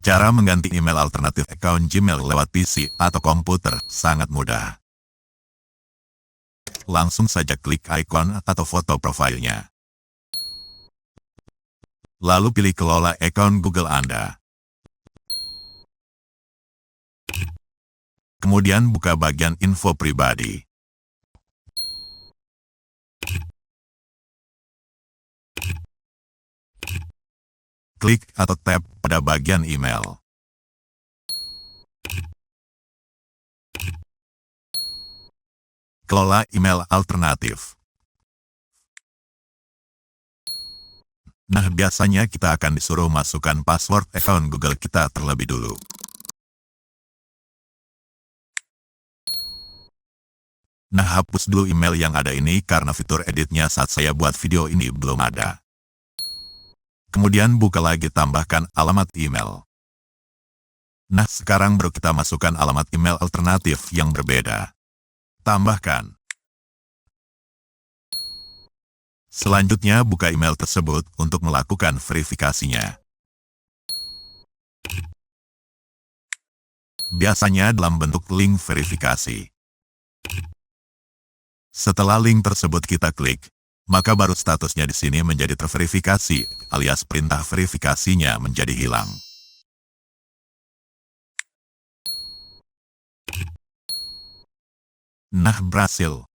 Cara mengganti email alternatif account Gmail lewat PC atau komputer sangat mudah. Langsung saja klik ikon atau foto profilnya. Lalu pilih kelola account Google Anda. Kemudian buka bagian info pribadi. Klik atau tap pada bagian email. Kelola email alternatif. Nah, biasanya kita akan disuruh masukkan password account Google kita terlebih dulu. Nah, hapus dulu email yang ada ini karena fitur editnya saat saya buat video ini belum ada. Kemudian buka lagi, tambahkan alamat email. Nah, sekarang baru kita masukkan alamat email alternatif yang berbeda. Tambahkan. Selanjutnya buka email tersebut untuk melakukan verifikasinya. Biasanya dalam bentuk link verifikasi. Setelah link tersebut kita klik, maka baru statusnya di sini menjadi terverifikasi, alias perintah verifikasinya menjadi hilang. Nah, berhasil.